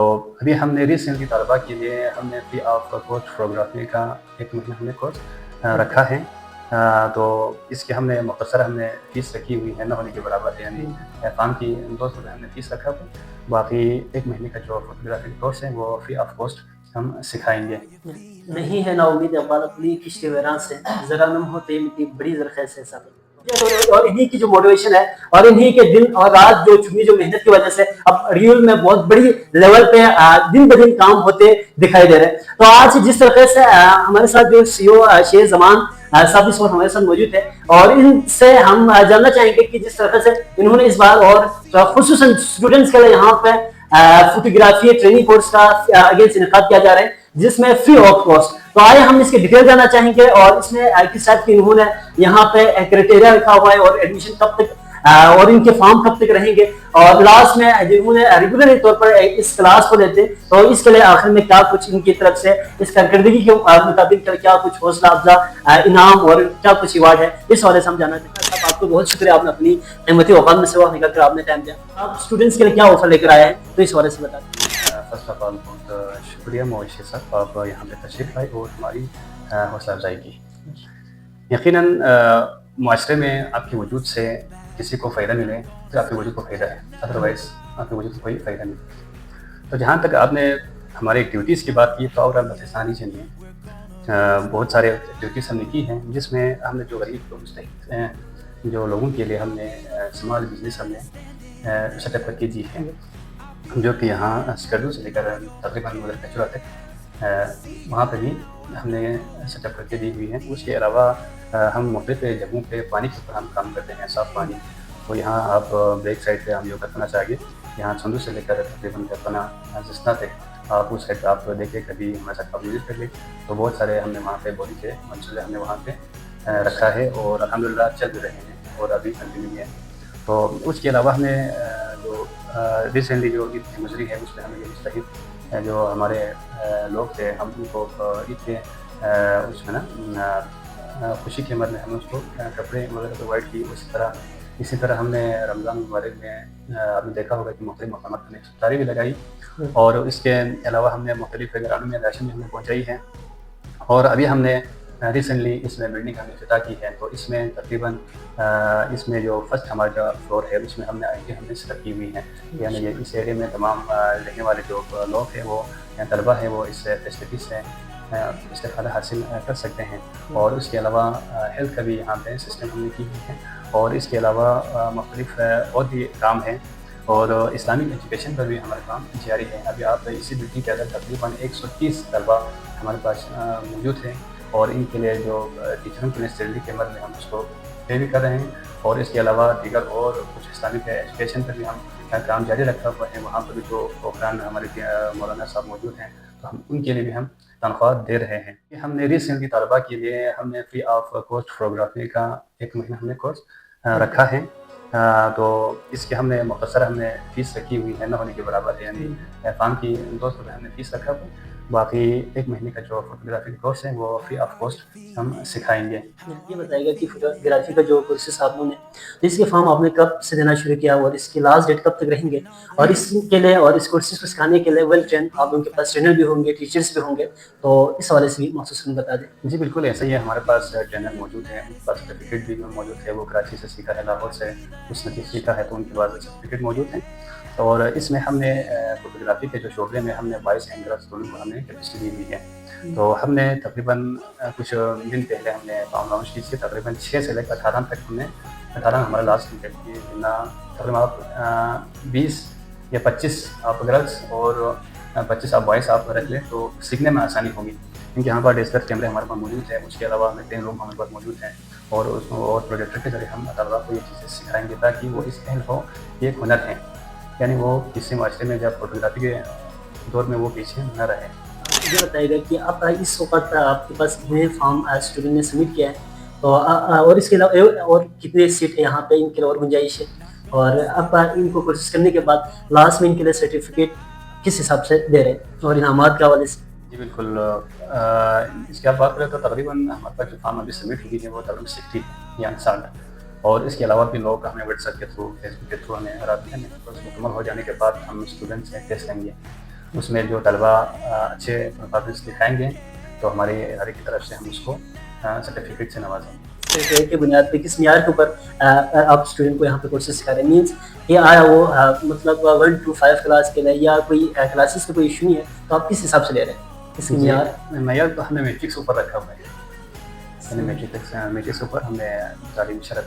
अभी हमने रिसेंटली तलबा के लिए हमने फ्री ऑफ कॉस्ट फोटोग्राफी का 1 महीना हमने कोर्स रखा है। तो इसकी हमने मुख्तसर हमने फ़ीस रखी हुई है, न होने के बराबर है, यानी फ़ार्म की 200 रुपये हमने फ़ीस रखा हुआ। बाकी 1 महीने का जो फोटोग्राफी कोर्स है वो फ्री ऑफ कॉस्ट हम सिखाएंगे। नहीं है ना उम्मीद अब्बाल अपनी किश्ते वैरान से जरा नम होते मिट्टी बड़ी जरखे से साबित और इन्हीं की जो मोटिवेशन है और इन्हीं के दिन और रात जो चुनी जो मेहनत की वजह से अब रियल में बहुत बड़ी लेवल पे दिन ब दिन काम होते दिखाई दे रहे हैं। तो आज जिस तरह से हमारे साथ जो सीईओ शेर जमान साहब इस वक्त हमारे साथ मौजूद है और इनसे हम जानना चाहेंगे कि जिस तरह से इन्होंने इस बार और खुसूसन स्टूडेंट्स के लिए यहाँ पे फोटोग्राफी ट्रेनिंग कोर्स का अगेंस्ट इनेकाद किया जा रहा है जिसमें फ्री ऑफ कॉस्ट। तो आइए हम इसके डिटेल जानना चाहेंगे और इसमें किस टाइप की इन्होंने यहाँ पे क्राइटेरिया रखा हुआ है और एडमिशन कब तक और इनके फॉर्म कब तक रहेंगे और लास्ट में जिन्होंने रेगुलर तौर पर इस क्लास को लेते तो इसके लिए आखिर में क्या कुछ इनकी तरफ से इस कारकर्दगी के मुताबिक क्या कुछ हौसला अफजा इनाम और क्या कुछ अवार्ड है, इस वाले से हम जानना चाहते हैं। आपको बहुत शुक्रिया, आपने अपनी कीमती औकात में से वक्त निकाल कर आपने टाइम दिया। आप स्टूडेंट्स के लिए क्या ऑफर लेकर आए हैं तो इस वाले से बता दें। फर्स्ट ऑफ ऑल बहुत शुक्रिया मोइशे साहब, आप यहाँ पे तशरीफ़ लाए और हमारी हौसला अफजाई की। यकीनन माशरे में आपके वजूद से किसी को फ़ायदा मिले तो आपके वजूद को फ़ायदा है, अदरवाइज़ आपके वजूद को कोई फ़ायदा नहीं। तो जहाँ तक आपने हमारे एक्टिविटीज़ की बात की तो और आप पाकिस्तानी चलिए, बहुत सारे एक्टिविटीज़ हमने की हैं जिसमें हमने जो गरीब मुस्तहिक जो लोगों के लिए हमने स्मॉल बिजनेस हमने सेटअप करके दी है, जो कि यहाँ स्कर्दू से लेकर तकरीबन कचरा तक वहाँ पर भी हमने सेटअप करके दी हुई है। उसके अलावा हम मुख्तलिफ़ जगहों पे पानी के ऊपर हम काम करते हैं, साफ़ पानी। तो यहाँ आप बैक साइड पे हम जो करना चाहिए, यहाँ संदू से लेकर तकरीबन करना जिसना तक आप उस साइड आप देखें, कभी हमारे साथ आप विजिट कर ले। तो बहुत सारे हमने वहाँ पे बॉडी के मंसूबे हमने वहाँ पे रखा है और अल्हम्दुलिल्लाह चल रहे हैं और अभी कंटिन्यू है। तो उसके अलावा हमने जो रिसेंटली जो ईद की गुजरी है उसमें हमें ये मुस्तहिक जो हमारे लोग थे हम उनको ईद के उसमें ना खुशी की उम्र में हमने उसको कपड़े वगैरह प्रोवाइड की। इसी तरह हमने रमज़ान मुबारक में आपने देखा होगा कि मुख्तलिफ़ मकामात में इफ्तारी भी लगाई और इसके अलावा हमने मुख्तलिफ़ ग्रामीण में राशन भी हमने पहुँचाई है। और अभी हमने रिसेंटली इसमें बिल्डिंग हमने इफ्तिताह की है। तो इसमें तकरीबन इसमें जो फर्स्ट हमारा जो फ्लोर है उसमें हमने आईटी हमने सेटअप की हुई है, यानी ये इस एरिया में तमाम रहने वाले जो लोग हैं वो तलबा है वो इस फैसिलिटी से इस्तेफ़ादा हासिल कर सकते हैं। और उसके अलावा हेल्थ का भी यहाँ पे सिस्टम हमने की हुई है और इसके अलावा मुख्तलिफ़ और भी काम हैं और इस्लामिक एजुकेशन पर भी हमारा काम जारी है। अभी आप इसी बिल्डिंग के अंदर तकरीबन 130 तलबा हमारे पास मौजूद हैं और इनके लिए जो टीचरों के लिए सैलरी के मद में हम उसको पे भी कर रहे हैं। और इसके अलावा दीगर और कुछ इस्लामिक एजुकेशन पर भी हम काम जारी रखा हुआ है। वहाँ पर भी जो प्रोग्राम हमारे मौलाना साहब मौजूद हैं तो हम उनके लिए भी हम तनख्वाह दे रहे हैं। हमने रिसेंटली तलबा के लिए हमने फ्री ऑफ कॉस्ट फोटोग्राफी का 1 महीना हमने कोर्स रखा है। तो इसके हमने मुख्तसर हमने फ़ीस रखी हुई है, न होने के बराबर है, यानी फ़ार्म की 200 रुपये हमने फ़ीस रखा हुआ। बाकी 1 महीने का जो फोटोग्राफी कोर्स है वो फ्री ऑफ कॉस्ट हम सिखाएंगे। ये बताइएगा कि फोटोग्राफी का जो कोर्सेस आपने इसके फॉर्म आपने कब से देना शुरू किया और इसकी लास्ट डेट कब तक रहेंगे और इसके लिए और इस कोर्सेज को सिखाने के लिए वेल ट्रेन आप उनके पास ट्रेनर भी होंगे, टीचर्स भी होंगे, तो इस हवाले से भी मखसूस बता दें। जी बिल्कुल ऐसा ही है, हमारे पास ट्रेनर मौजूद है, उनके पास सर्टिफिकेट भी मौजूद है। वो कराची से सीखा है, लाहौर से उसने सीखा है, तो उनके पास सर्टिफिकेट मौजूद है। और इसमें हमने फोटोग्राफी के जो शोबे में हमने 22 एंगल स्टूडेंट को हमने कैपेसिटी दी हुई है। तो हमने तकरीबन कुछ दिन पहले हमने फॉर्म लॉन्च की थी, तकरीबन 6 से लेकर 18 तक हमने 18 हमारा लास्ट कंप्लीट की ना। तकरीबन आप 20 या 25 आप गर्ल्स और 25 आप बॉयज़ आप रख लें तो सीखने में आसानी होगी, क्योंकि यहाँ पर डिस्प्ले कैमरे हमारे पास मौजूद है। उसके अलावा हमें 3 रूम हमारे पास मौजूद हैं और उसमें और प्रोजेक्टर के जरिए हम तलबा को ये चीज़ें सिखाएंगे ताकि वो इस अहल हो, ये एक हुनर है, यानी वो किसी माशरे में जब फोटोग्राफी के दौर में वो पीछे न रहे। ये बताइएगा कि आप इस वक्त आपके पास कितने फॉर्म स्टूडेंट ने सबमिट किया है तो और इसके अलावा और कितने सीट है यहाँ पे इनके लिए और गुंजाइश है और अब इनको कोर्सेज करने के बाद लास्ट में इनके लिए सर्टिफिकेट किस हिसाब से दे रहे हैं और इनामात के हवाले से। जी बिल्कुल, इसकी आप बात करें तो तकरीबन हमारे पास जो फॉर्म अभी सबमिट हुई है वो तकरीबन 60 या 60 और इसके अलावा भी लोग हमें व्हाट्सएप के थ्रू, फेसबुक के थ्रू हमें राब्ते में कोर्स मुकम्मल हो जाने के बाद हम स्टूडेंट से टेस्ट लेंगे اس میں جو طلبہ اچھے پرفارمنس دکھائیں گے تو ہماری ادارے کی طرف سے ہم اس کو سرٹیفکیٹ سے نوازیں گے. کے بنیاد پہ کس معیار کے اوپر آپ اسٹوڈنٹ کو یہاں پہ کورسز سکھا رہے ہیں؟ مینس یہ آیا وہ مطلب 1 to 5 کلاس کے لیے یا کوئی کلاسز کا کوئی ایشو نہیں ہے تو آپ کس حساب سے لے رہے ہیں اس کی معیار تو ہم نے میٹرکس اوپر رکھا ہوا ہے. میٹرکس کے اوپر ہم نے تعلیم شرط